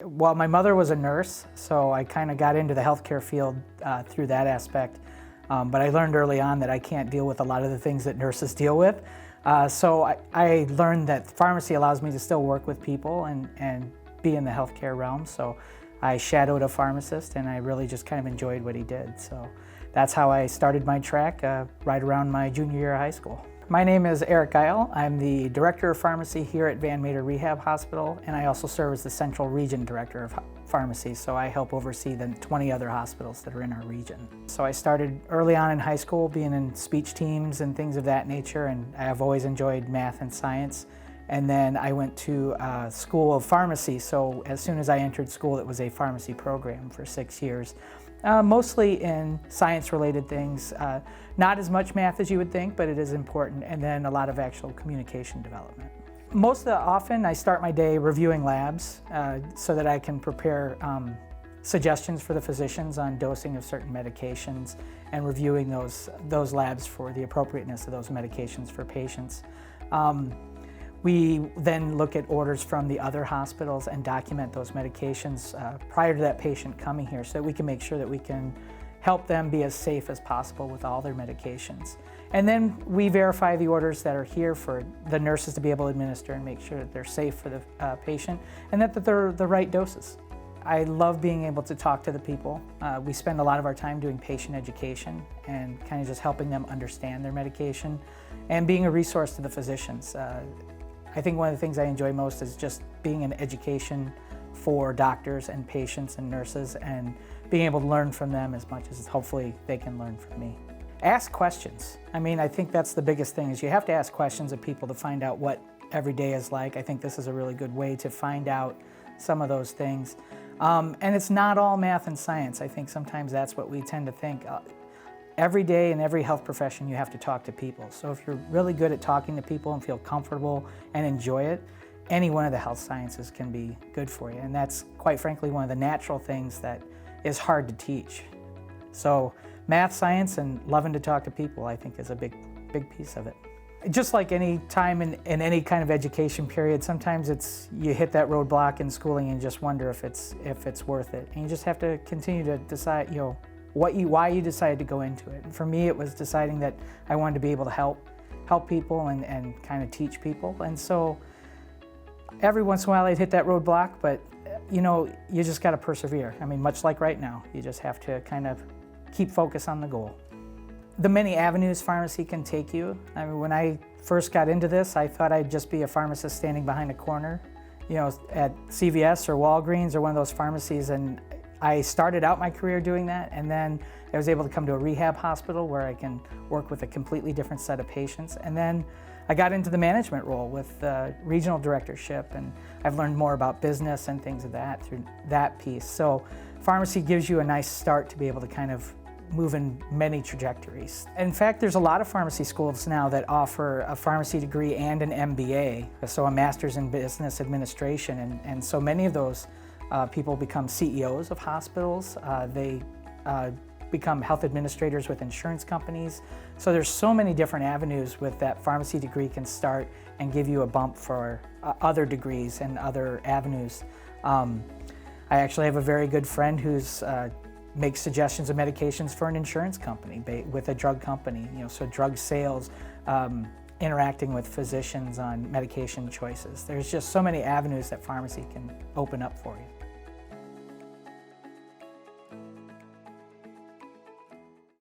Well, my mother was a nurse, so I kind of got into the healthcare field through that aspect. But I learned early on that I can't deal with a lot of the things that nurses deal with. So I learned that pharmacy allows me to still work with people and be in the healthcare realm. So I shadowed a pharmacist and I really just kind of enjoyed what he did. So that's how I started my track right around my junior year of high school. My name is Eric Geil. I'm the Director of Pharmacy here at Van Meter Rehab Hospital, and I also serve as the Central Region Director of Pharmacy, so I help oversee the 20 other hospitals that are in our region. So I started early on in high school being in speech teams and things of that nature, and I've always enjoyed math and science. And then I went to School of Pharmacy, so as soon as I entered school, it was a pharmacy program for 6 years. Mostly in science-related things, not as much math as you would think, but it is important, and then a lot of actual communication development. Most often I start my day reviewing labs so that I can prepare suggestions for the physicians on dosing of certain medications and reviewing those labs for the appropriateness of those medications for patients. We then look at orders from the other hospitals and document those medications prior to that patient coming here so that we can make sure that we can help them be as safe as possible with all their medications. And then we verify the orders that are here for the nurses to be able to administer and make sure that they're safe for the patient and that they're the right doses. I love being able to talk to the people. We spend a lot of our time doing patient education and kind of just helping them understand their medication and being a resource to the physicians. I think one of the things I enjoy most is just being an education for doctors and patients and nurses and being able to learn from them as much as hopefully they can learn from me. Ask questions. I mean, I think that's the biggest thing is you have to ask questions of people to find out what every day is like. I think this is a really good way to find out some of those things. And it's not all math and science. I think sometimes that's what we tend to think. Every day in every health profession you have to talk to people. So if you're really good at talking to people and feel comfortable and enjoy it, any one of the health sciences can be good for you. And that's quite frankly one of the natural things that is hard to teach. So math, science, and loving to talk to people I think is a big piece of it. Just like any time in any kind of education period, sometimes you hit that roadblock in schooling and just wonder if it's worth it. And you just have to continue to decide, why you decided to go into it. And for me, it was deciding that I wanted to be able to help people and kind of teach people. And so every once in a while I'd hit that roadblock, but you just got to persevere. I mean, much like right now, you just have to kind of keep focus on the goal. The many avenues pharmacy can take you. I mean, when I first got into this, I thought I'd just be a pharmacist standing behind a corner, at CVS or Walgreens or one of those pharmacies, and I started out my career doing that, and then I was able to come to a rehab hospital where I can work with a completely different set of patients. And then I got into the management role with regional directorship, and I've learned more about business and things of that through that piece. So pharmacy gives you a nice start to be able to kind of move in many trajectories. In fact, there's a lot of pharmacy schools now that offer a pharmacy degree and an MBA, so a master's in business administration, and so many of those people become CEOs of hospitals. They become health administrators with insurance companies. So there's so many different avenues with that pharmacy degree can start and give you a bump for other degrees and other avenues. I actually have a very good friend who's makes suggestions of medications for an insurance company with a drug company. So drug sales, interacting with physicians on medication choices. There's just so many avenues that pharmacy can open up for you.